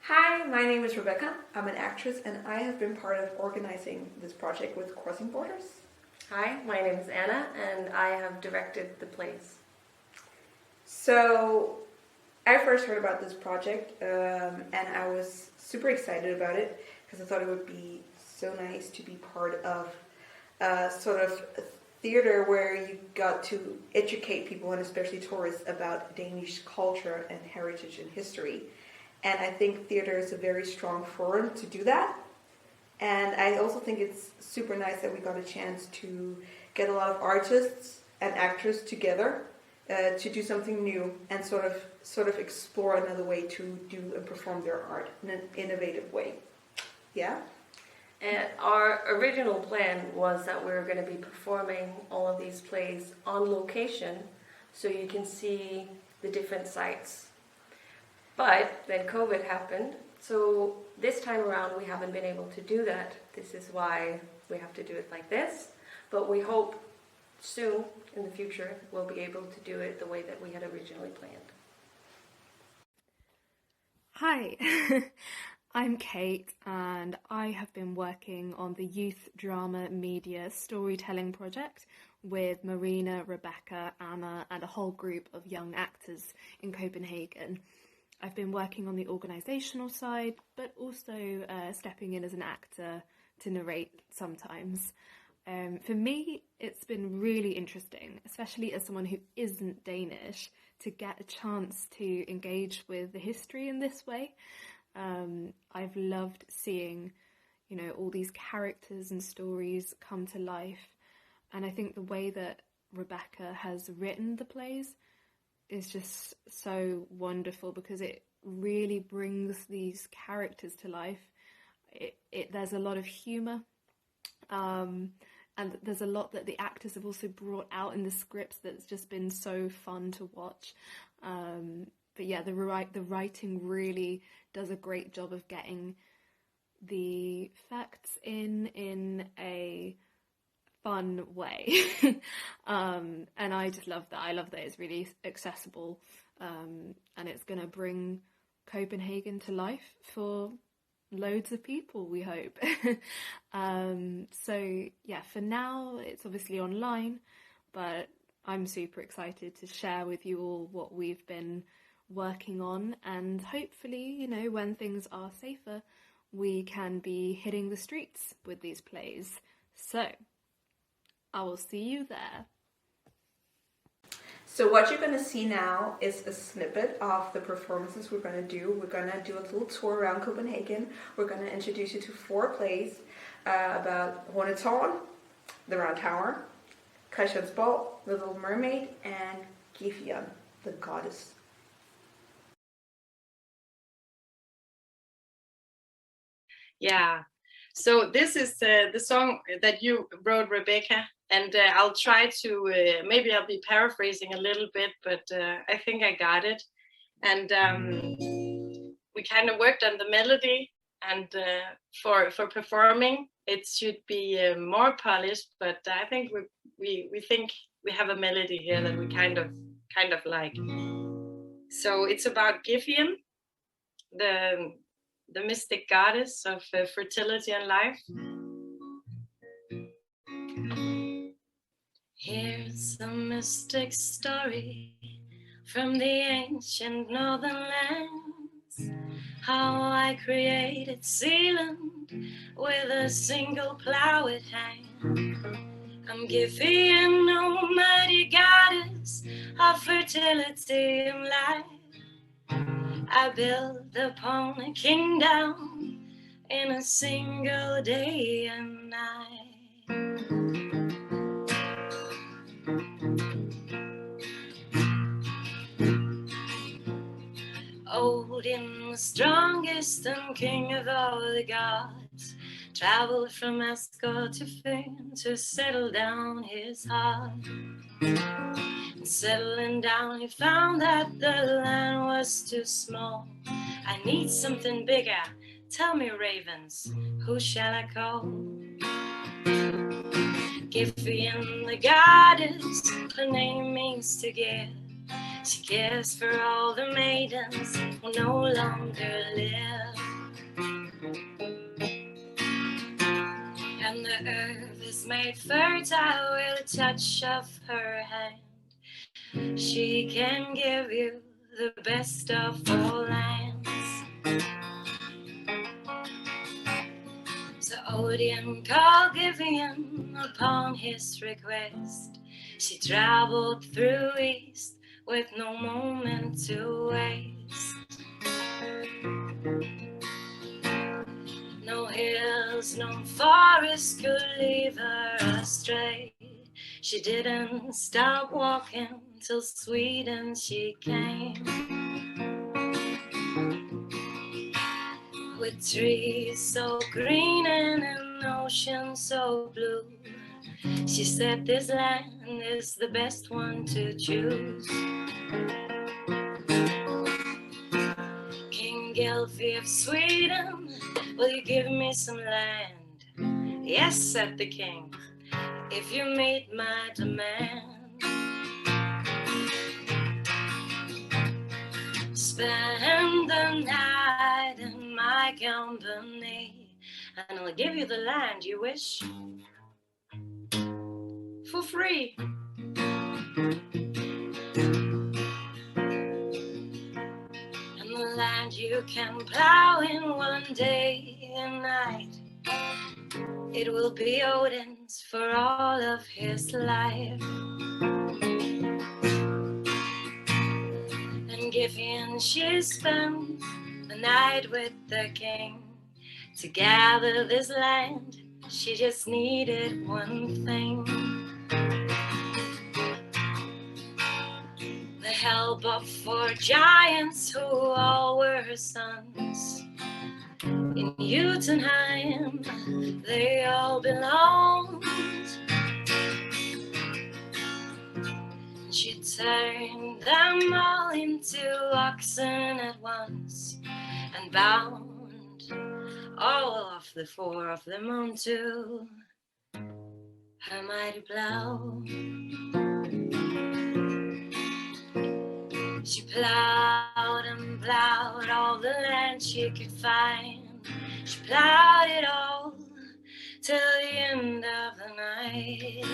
Hi, my name is Rebecca. I'm an actress and I have been part of organizing this project with Crossing Borders. Hi, my name is Anna and I have directed the plays. So, I first heard about this project and I was super excited about it because I thought it would be so nice to be part of sort of a theater where you got to educate people and especially tourists about Danish culture and heritage and history. And I think theater is a very strong forum to do that. And I also think it's super nice that we got a chance to get a lot of artists and actors together to do something new and sort of explore another way to do and perform their art in an innovative way. Yeah? And our original plan was that we were going to be performing all of these plays on location so you can see the different sites. But then COVID happened, so this time around we haven't been able to do that. This is why we have to do it like this. But we hope soon in the future we'll be able to do it the way that we had originally planned. Hi, I'm Kate and I have been working on the Youth Drama Media Storytelling project with Marina, Rebecca, Anna and a whole group of young actors in Copenhagen. I've been working on the organisational side, but also stepping in as an actor to narrate sometimes. For me, it's been really interesting, especially as someone who isn't Danish, to get a chance to engage with the history in this way. I've loved seeing, all these characters and stories come to life. And I think the way that Rebecca has written the plays is just so wonderful because it really brings these characters to life. There's a lot of humour, and there's a lot that the actors have also brought out in the scripts that's just been so fun to watch. But yeah, the writing really does a great job of getting the facts in a fun way. And I just love that. I love that it's really accessible, and it's going to bring Copenhagen to life for loads of people, we hope. So yeah, for now it's obviously online, but I'm super excited to share with you all what we've been working on, and hopefully, when things are safer, we can be hitting the streets with these plays. So I will see you there. So what you're going to see now is a snippet of the performances we're going to do. We're going to do a little tour around Copenhagen. We're going to introduce you to 4 plays about Hornetårn, the Round Tower, Christiansborg, the Little Mermaid, and Giffion, the Goddess. Yeah, so this is the song that you wrote, Rebecca, and I'll try to, maybe I'll be paraphrasing a little bit, but I think I got it. And we kind of worked on the melody, and for performing, it should be more polished, but I think we think we have a melody here that we kind of like. So it's about Giffion, the mystic goddess of fertility and life. Here's a mystic story from the ancient northern lands, how I created Zealand with a single ploughed hand. I'm Giffion, almighty goddess of fertility and life. I built upon a kingdom in a single day and night. Odin, the strongest and king of all the gods, traveled from Asgard to Finn to settle down his heart. And settling down, he found that the land was too small. I need something bigger. Tell me, ravens, who shall I call? Giffion, the goddess, her name means to give. She cares for all the maidens who no longer live. And the earth is made fertile with a touch of her hand. She can give you the best of all lands. So Odin called Givian upon his request. She traveled through east with no moment to waste. No hills, no forest could lead her astray. She didn't stop walking till Sweden she came. With trees so green and an ocean so blue, she said this land is the best one to choose. King Gelfie of Sweden, will you give me some land? Yes, said the king, if you meet my demand. Spend the night in my company, and I'll give you the land you wish for free. And the land you can plow in one day and night, it will be Odin's for all of his life. And Givian, she spent the night with the king. To gather this land, she just needed one thing. The help of 4 giants who all were her sons. In Jotunheim, they all belonged. She turned them all into oxen at once, and bound all of the 4 of them onto her mighty plow. She plowed and plowed all the land she could find. She plowed it all till the end of the night.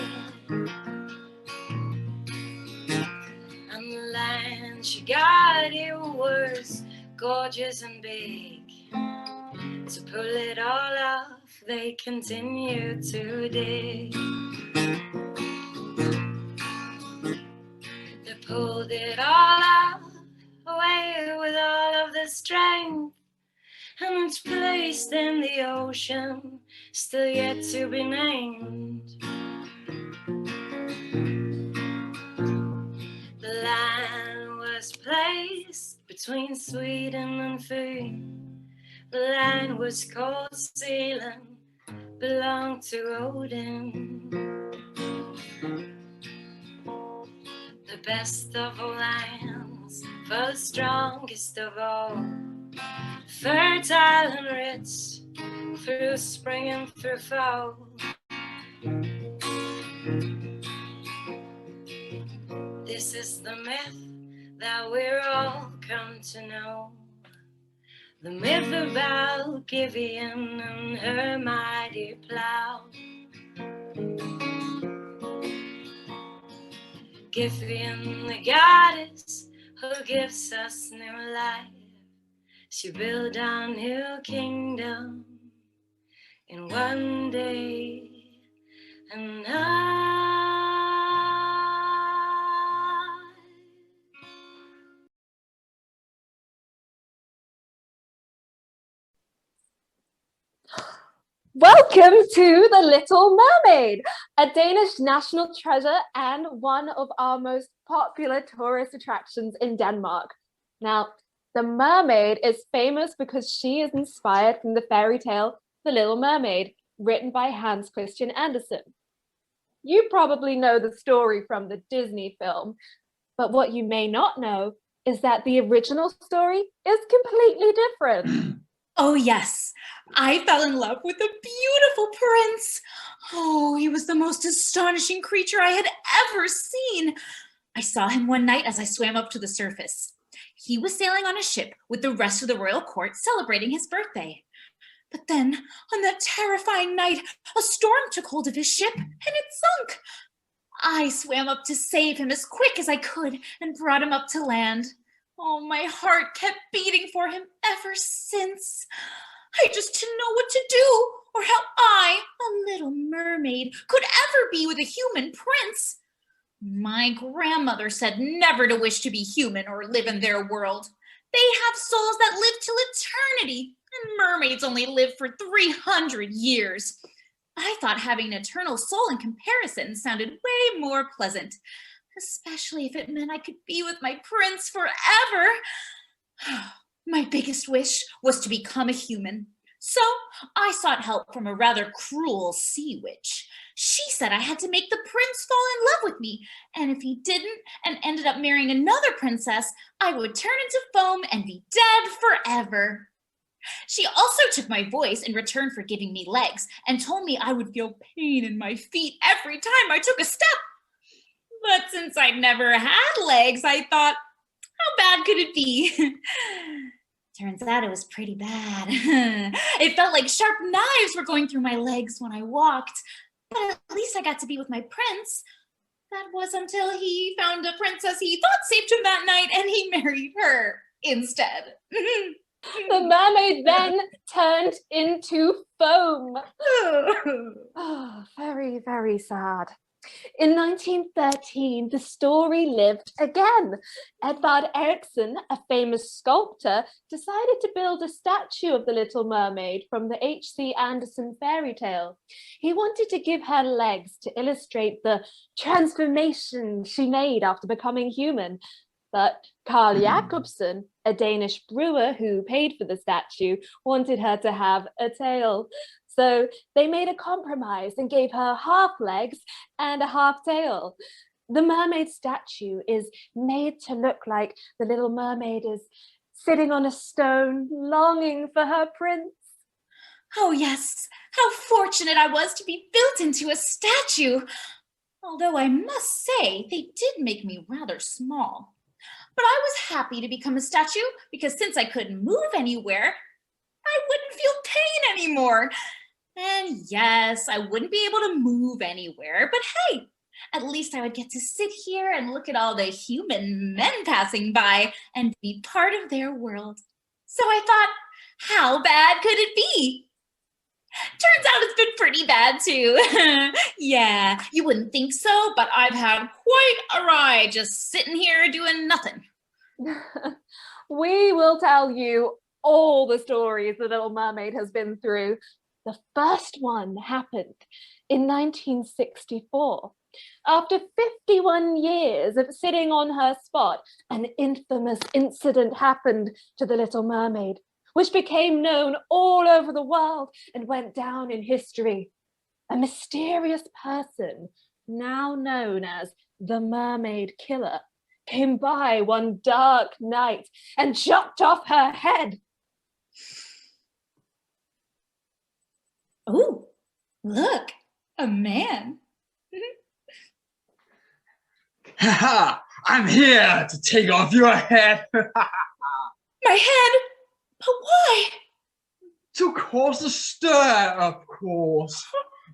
And the land she got, it was gorgeous and big. To pull it all off, they continue to dig. They pulled it all off, away with all of the strength, and it's placed in the ocean, still yet to be named. The land was placed between Sweden and Fyn. The land was called Zealand, belonged to Odin. The best of all lands, for the strongest of all, fertile and rich, through spring and through fall. This is the myth that we're all come to know. The myth about Givian and her mighty plow. Givian, the goddess who gives us new life. She built a new kingdom in one day and night. Welcome to The Little Mermaid, a Danish national treasure and one of our most popular tourist attractions in Denmark. Now, The Mermaid is famous because she is inspired from the fairy tale The Little Mermaid, written by Hans Christian Andersen. You probably know the story from the Disney film, but what you may not know is that the original story is completely different. Oh, yes. I fell in love with a beautiful prince. Oh, he was the most astonishing creature I had ever seen. I saw him one night as I swam up to the surface. He was sailing on a ship with the rest of the royal court celebrating his birthday. But then, on that terrifying night, a storm took hold of his ship and it sunk. I swam up to save him as quick as I could and brought him up to land. Oh, my heart kept beating for him ever since. I just didn't know what to do, or how I, a little mermaid, could ever be with a human prince. My grandmother said never to wish to be human or live in their world. They have souls that live till eternity, and mermaids only live for 300 years. I thought having an eternal soul in comparison sounded way more pleasant, especially if it meant I could be with my prince forever. My biggest wish was to become a human. So I sought help from a rather cruel sea witch. She said I had to make the prince fall in love with me, and if he didn't and ended up marrying another princess, I would turn into foam and be dead forever. She also took my voice in return for giving me legs and told me I would feel pain in my feet every time I took a step. But since I'd never had legs, I thought, how bad could it be? Turns out it was pretty bad. It felt like sharp knives were going through my legs when I walked. But at least I got to be with my prince. That was until he found a princess he thought saved him that night and he married her instead. The mermaid then turned into foam. Oh, very, very sad. In 1913, the story lived again. Edvard Eriksson, a famous sculptor, decided to build a statue of the Little Mermaid from the H.C. Andersen fairy tale. He wanted to give her legs to illustrate the transformation she made after becoming human. But Carl Jacobsen, a Danish brewer who paid for the statue, wanted her to have a tail. So they made a compromise and gave her half legs and a half tail. The mermaid statue is made to look like the Little Mermaid is sitting on a stone, longing for her prince. Oh yes, how fortunate I was to be built into a statue. Although I must say, they did make me rather small. But I was happy to become a statue because since I couldn't move anywhere, I wouldn't feel pain anymore. And yes, I wouldn't be able to move anywhere, but hey, at least I would get to sit here and look at all the human men passing by and be part of their world. So I thought, how bad could it be? Turns out it's been pretty bad too. Yeah, you wouldn't think so, but I've had quite a ride just sitting here doing nothing. We will tell you all the stories the Little Mermaid has been through. The first one happened in 1964. After 51 years of sitting on her spot, an infamous incident happened to the Little Mermaid, which became known all over the world and went down in history. A mysterious person, now known as the Mermaid Killer, came by one dark night and chopped off her head. Oh, look, a man. Haha, I'm here to take off your head. My head? But why? To cause a stir, of course.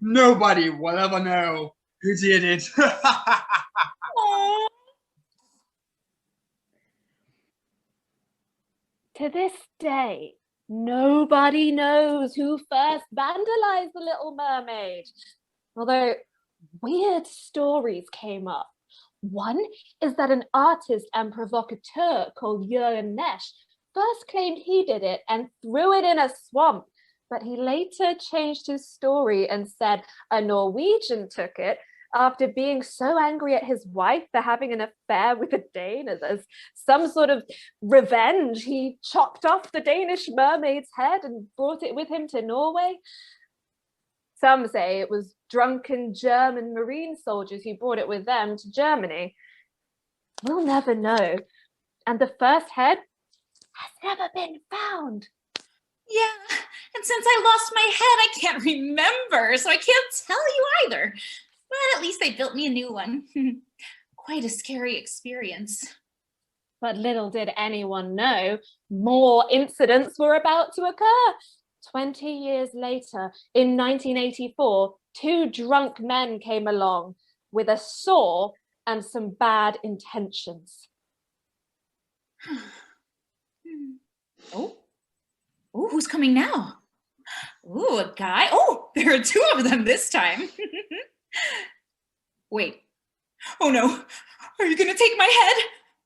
Nobody will ever know who did it. Aww. To this day, nobody knows who first vandalized the Little Mermaid. Although weird stories came up. One is that an artist and provocateur called Ydms first claimed he did it and threw it in a swamp, but he later changed his story and said a Norwegian took it after being so angry at his wife for having an affair with a Dane. As some sort of revenge, he chopped off the Danish mermaid's head and brought it with him to Norway. Some say it was drunken German marine soldiers who brought it with them to Germany. We'll never know. And the first head has never been found. Yeah, and since I lost my head, I can't remember, so I can't tell you either. But at least they built me a new one. quite a scary experience. But little did anyone know, more incidents were about to occur. 20 years later, in 1984, 2 drunk men came along with a saw and some bad intentions. Oh, who's coming now? Ooh, a guy. Oh, there are 2 of them this time. Wait. Oh no. Are you gonna take my head?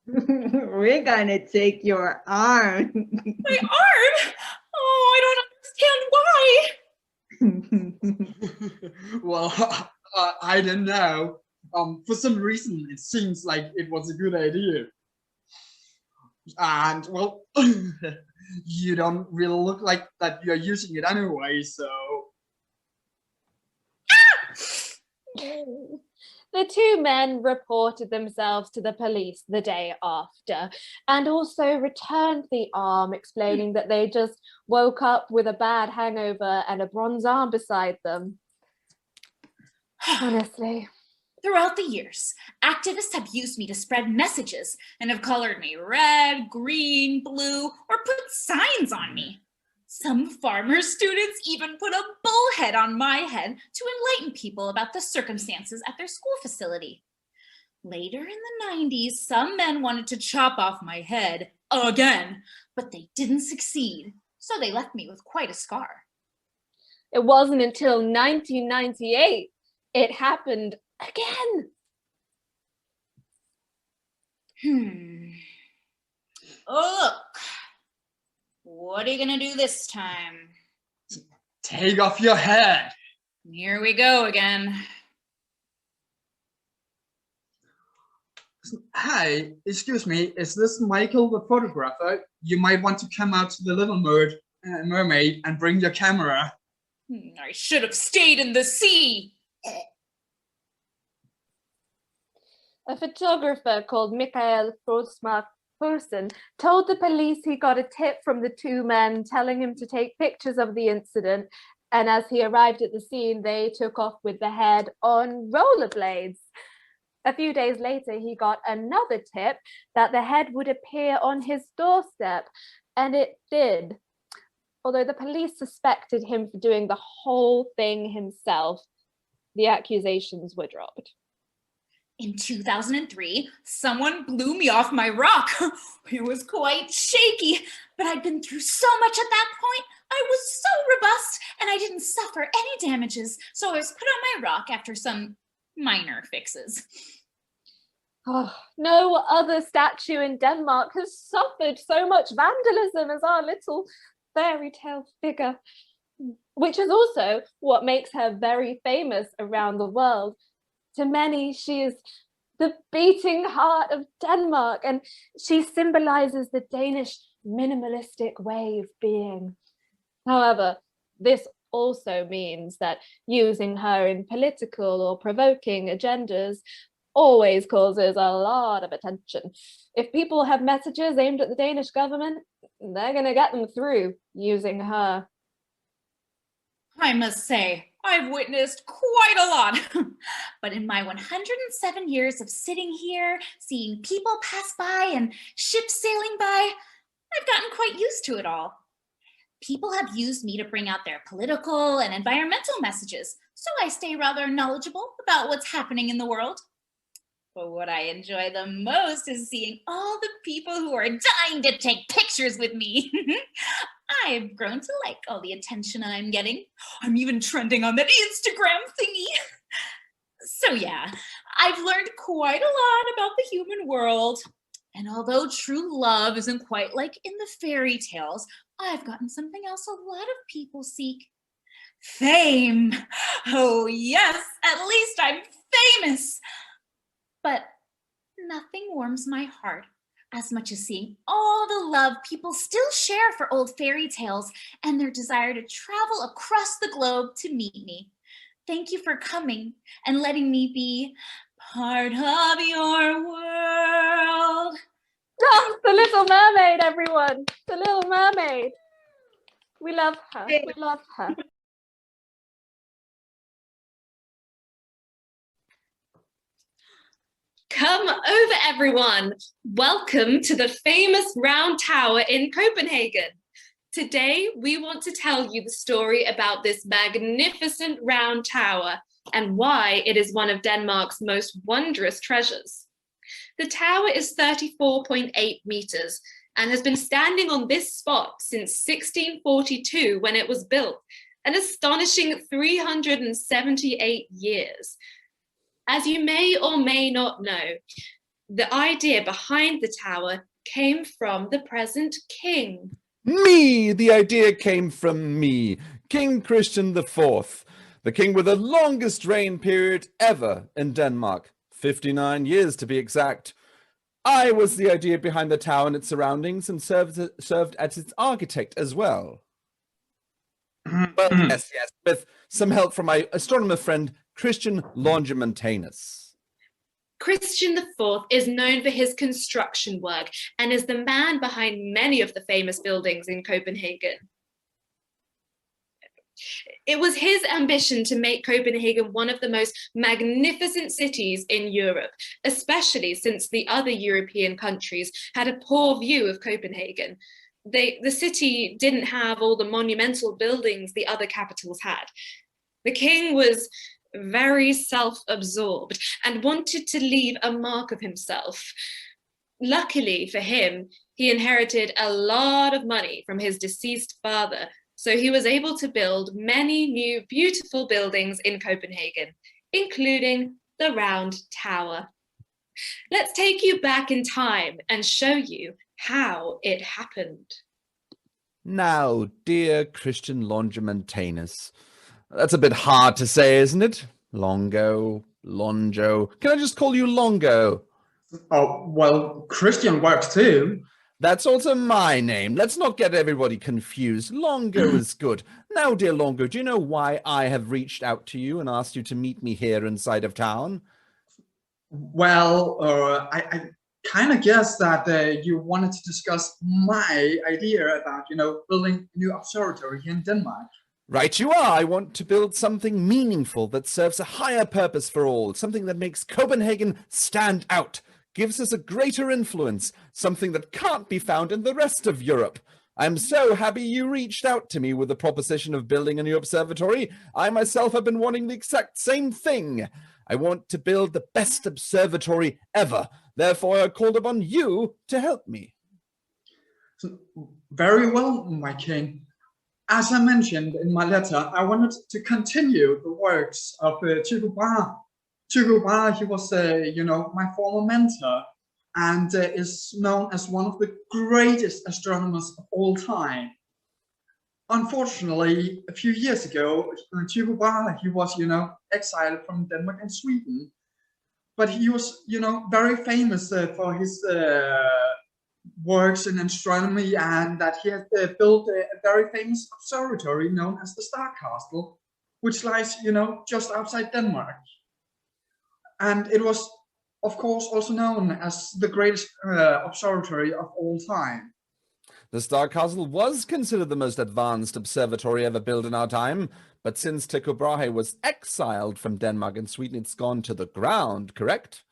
We're gonna take your arm. My arm? Oh, I don't understand why. Well, I don't know. For some reason, it seems like it was a good idea. And, well, you don't really look like that you're using it anyway, so... The 2 men reported themselves to the police the day after and also returned the arm, explaining that they just woke up with a bad hangover and a bronze arm beside them. Honestly. Throughout the years, activists have used me to spread messages and have colored me red, green, blue, or put signs on me. Some farmer students even put a bull head on my head to enlighten people about the circumstances at their school facility. Later in the 90s, some men wanted to chop off my head again, but they didn't succeed, so they left me with quite a scar. It wasn't until 1998 it happened again. Oh, look. What are you gonna do this time? Take off your head. Here we go again. Hi, excuse me, is this Michael the photographer? You might want to come out to the Little Mermaid and bring your camera. I should have stayed in the sea. A photographer called Michael Person told the police he got a tip from the 2 men telling him to take pictures of the incident, and as he arrived at the scene, they took off with the head on rollerblades. A few days later, he got another tip that the head would appear on his doorstep, and it did. Although the police suspected him for doing the whole thing himself, the accusations were dropped. In 2003, someone blew me off my rock. It was quite shaky, but I'd been through so much at that point. I was so robust and I didn't suffer any damages, so I was put on my rock after some minor fixes. Oh, no other statue in Denmark has suffered so much vandalism as our little fairy tale figure, which is also what makes her very famous around the world. To many, she is the beating heart of Denmark, and she symbolizes the Danish minimalistic way of being. However, this also means that using her in political or provoking agendas always causes a lot of attention. If people have messages aimed at the Danish government, they're going to get them through using her. I must say, I've witnessed quite a lot. But in my 107 years of sitting here, seeing people pass by and ships sailing by, I've gotten quite used to it all. People have used me to bring out their political and environmental messages, so I stay rather knowledgeable about what's happening in the world. But what I enjoy the most is seeing all the people who are dying to take pictures with me. I've grown to like all the attention I'm getting. I'm even trending on that Instagram thingy. So yeah, I've learned quite a lot about the human world. And although true love isn't quite like in the fairy tales, I've gotten something else a lot of people seek. Fame. Oh yes, at least I'm famous. But nothing warms my heart as much as seeing all the love people still share for old fairy tales and their desire to travel across the globe to meet me. Thank you for coming and letting me be part of your world. Oh, the Little Mermaid, everyone! The Little Mermaid! We love her. We love her. Come over, everyone. Welcome to the famous round tower in Copenhagen. Today, we want to tell you the story about this magnificent round tower and why it is one of Denmark's most wondrous treasures. The tower is 34.8 meters and has been standing on this spot since 1642 when it was built, an astonishing 378 years. As you may or may not know, the idea behind the tower came from the present king. Me! The idea came from me, King Christian IV, the king with the longest reign period ever in Denmark, 59 years to be exact. I was the idea behind the tower and its surroundings and served as its architect as well. Well, yes, with some help from my astronomer friend, Christian Longimantanus. Christian IV is known for his construction work and is the man behind many of the famous buildings in Copenhagen. It was his ambition to make Copenhagen one of the most magnificent cities in Europe, especially since the other European countries had a poor view of Copenhagen. The city didn't have all the monumental buildings the other capitals had. The king was very self-absorbed and wanted to leave a mark of himself. Luckily for him, he inherited a lot of money from his deceased father, so he was able to build many new beautiful buildings in Copenhagen, including the Round Tower. Let's take you back in time and show you how it happened. Now, dear Christian Longimantanus, that's a bit hard to say, isn't it? Longo. Can I just call you Longo? Oh, well, Christian works too. That's also my name. Let's not get everybody confused. Longo is good. Now, dear Longo, do you know why I have reached out to you and asked you to meet me here inside of town? Well, I kind of guess that you wanted to discuss my idea about, building a new observatory here in Denmark. Right you are. I want to build something meaningful that serves a higher purpose for all, something that makes Copenhagen stand out, gives us a greater influence, something that can't be found in the rest of Europe. I'm so happy you reached out to me with the proposition of building a new observatory. I myself have been wanting the exact same thing. I want to build the best observatory ever. Therefore, I called upon you to help me. Very well, my king. As I mentioned in my letter, I wanted to continue the works of Tycho Brahe. Tycho Brahe, he was, my former mentor and is known as one of the greatest astronomers of all time. Unfortunately, a few years ago, Tycho Brahe, he was, exiled from Denmark and Sweden. But he was, very famous for his works in astronomy, and that he had built a very famous observatory known as the Star Castle, which lies, just outside Denmark. And it was, of course, also known as the greatest observatory of all time. The Star Castle was considered the most advanced observatory ever built in our time, but since Tycho Brahe was exiled from Denmark and Sweden, it's gone to the ground, correct?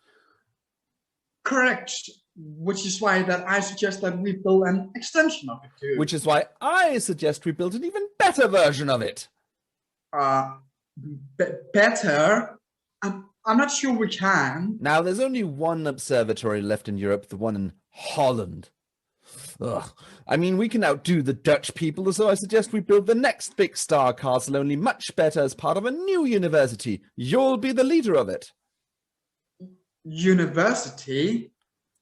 Correct, which is why that I suggest that we build an extension of it too. Which is why I suggest we build an even better version of it. Better? I'm not sure we can. Now, there's only one observatory left in Europe, the one in Holland. Ugh. I mean, we can outdo the Dutch people, so I suggest we build the next big Star Castle, only much better, as part of a new university. You'll be the leader of it. University?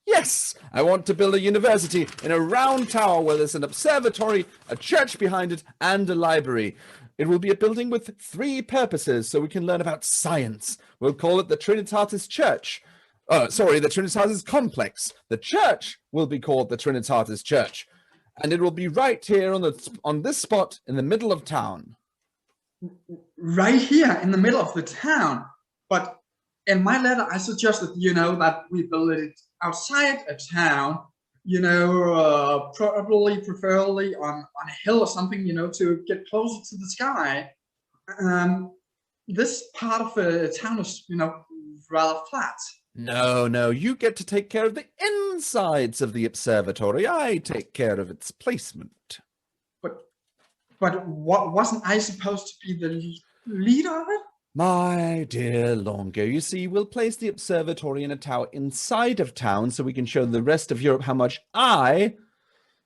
Yes, I want to build a university in a round tower where there's an observatory, a church behind it, and a library. It will be a building with 3 purposes, so we can learn about science. We'll call it the Trinitatis Church. The Trinitatis Complex. The church will be called the Trinitatis Church. And it will be right here on this spot in the middle of town. Right here in the middle of the town? But in my letter, I suggested, that we build it outside a town, preferably on a hill or something, to get closer to the sky. This part of the town is, rather flat. No, you get to take care of the insides of the observatory. I take care of its placement. But what, wasn't I supposed to be the leader of it? My dear Longo, you see, we'll place the observatory in a tower inside of town so we can show the rest of Europe how much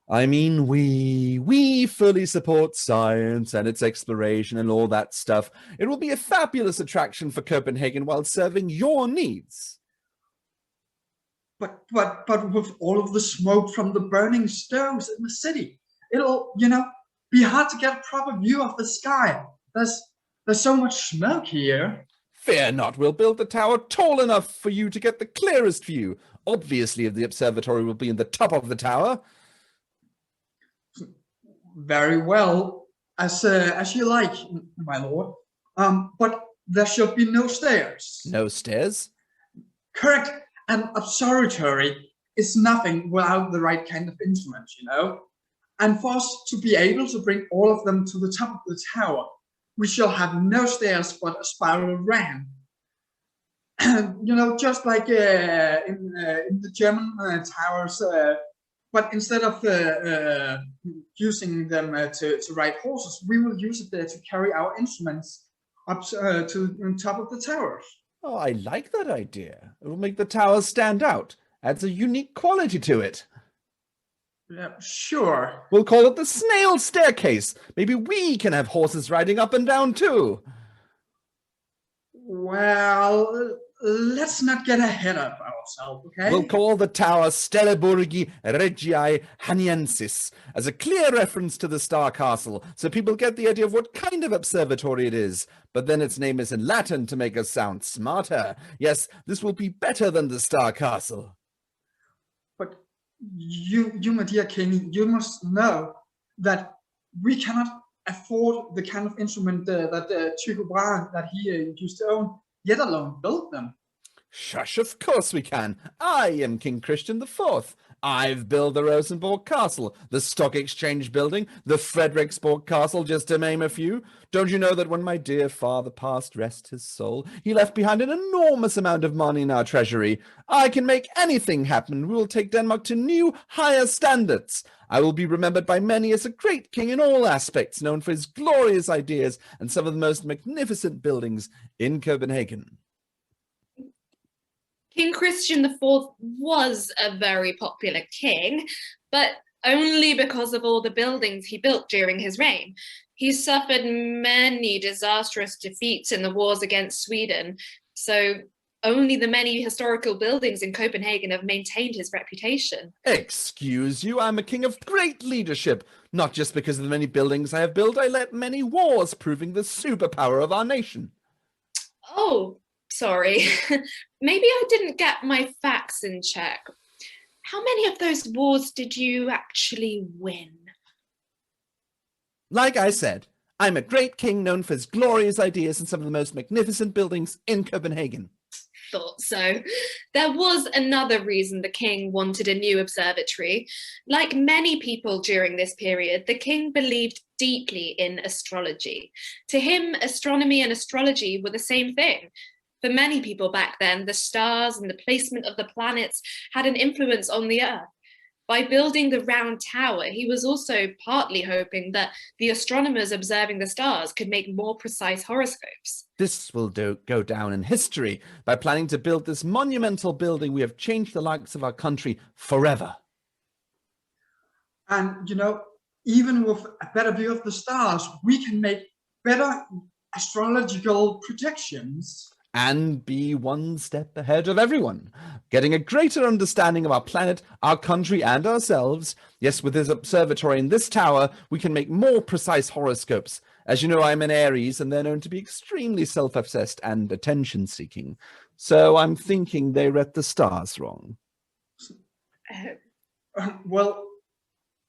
we fully support science and its exploration and all that stuff. It will be a fabulous attraction for Copenhagen while serving your needs. But with all of the smoke from the burning stoves in the city, it'll, be hard to get a proper view of the sky. There's so much smoke here. Fear not, we'll build the tower tall enough for you to get the clearest view. Obviously, the observatory will be in the top of the tower. Very well, as you like, my lord. But there should be no stairs. No stairs? Correct. An observatory is nothing without the right kind of instruments, And for us to be able to bring all of them to the top of the tower, we shall have no stairs but a spiral ramp. Just like in the German towers, but instead of using them to ride horses, we will use it to carry our instruments up to the top of the towers. Oh, I like that idea. It will make the tower stand out. Adds a unique quality to it. Yeah, sure. We'll call it the snail staircase. Maybe we can have horses riding up and down too. Well, let's not get ahead of ourselves, okay? We'll call the tower Stelleburgi Regii Haniensis as a clear reference to the Star Castle, so people get the idea of what kind of observatory it is. But then its name is in Latin to make us sound smarter. Yes, this will be better than the Star Castle. But you, my dear king, you must know that we cannot afford the kind of instrument that Tycho Brahe, that he used to own, yet alone build them. Shush, of course we can. I am King Christian IV. I've built the Rosenborg Castle, the Stock Exchange Building, the Frederiksborg Castle, just to name a few. Don't you know that when my dear father passed, rest his soul, he left behind an enormous amount of money in our treasury? I can make anything happen. We will take Denmark to new, higher standards. I will be remembered by many as a great king in all aspects, known for his glorious ideas and some of the most magnificent buildings in Copenhagen. King Christian IV was a very popular king, but only because of all the buildings he built during his reign. He suffered many disastrous defeats in the wars against Sweden, so only the many historical buildings in Copenhagen have maintained his reputation. Excuse you, I'm a king of great leadership. Not just because of the many buildings I have built, I led many wars, proving the superpower of our nation. Oh, sorry. Maybe I didn't get my facts in check. How many of those wars did you actually win? Like I said, I'm a great king known for his glorious ideas and some of the most magnificent buildings in Copenhagen. Thought so. There was another reason the king wanted a new observatory. Like many people during this period, the king believed deeply in astrology. To him, astronomy and astrology were the same thing. For many people back then, the stars and the placement of the planets had an influence on the Earth. By building the round tower, he was also partly hoping that the astronomers observing the stars could make more precise horoscopes. This will go down in history. By planning to build this monumental building, we have changed the lives of our country forever. And, even with a better view of the stars, we can make better astrological predictions. And be one step ahead of everyone, getting a greater understanding of our planet, our country, and ourselves. Yes, with this observatory in this tower, we can make more precise horoscopes. As you know, I'm an Aries, and they're known to be extremely self-obsessed and attention-seeking. So I'm thinking they read the stars wrong. Well,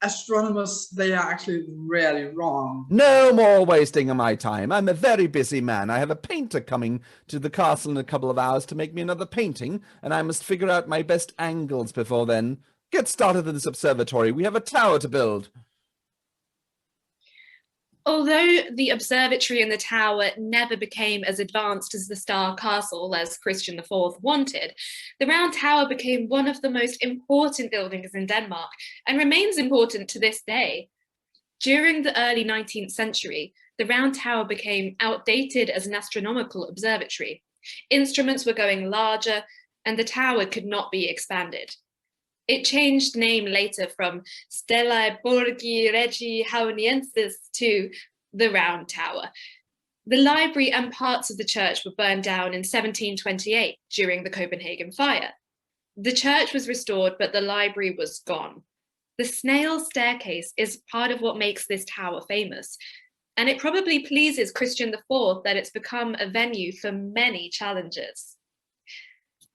astronomers, they are actually really wrong. No more wasting of my time. I'm a very busy man. I have a painter coming to the castle in a couple of hours to make me another painting, and I must figure out my best angles before then. Get started with this observatory. We have a tower to build. Although the observatory and the tower never became as advanced as the Star Castle as Christian IV wanted, the Round Tower became one of the most important buildings in Denmark and remains important to this day. During the early 19th century, the Round Tower became outdated as an astronomical observatory. Instruments were going larger, and the tower could not be expanded. It changed name later from Stellae Borgi Regi Hauniensis to the Round Tower. The library and parts of the church were burned down in 1728 during the Copenhagen fire. The church was restored, but the library was gone. The snail staircase is part of what makes this tower famous, and it probably pleases Christian IV that it's become a venue for many challenges.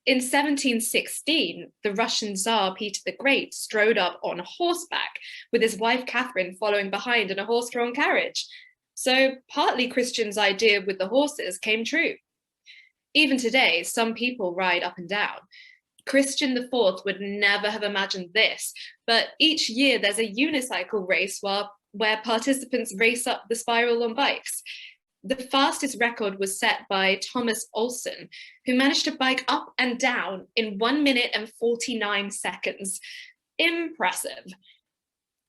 In 1716, the Russian Tsar Peter the Great strode up on horseback with his wife Catherine following behind in a horse-drawn carriage. So partly Christian's idea with the horses came true. Even today, some people ride up and down. Christian IV would never have imagined this, but each year there's a unicycle race where participants race up the spiral on bikes. The fastest record was set by Thomas Olsen, who managed to bike up and down in 1 minute and 49 seconds. Impressive.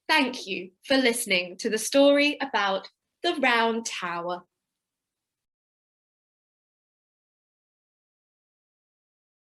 Thank you for listening to the story about the Round Tower.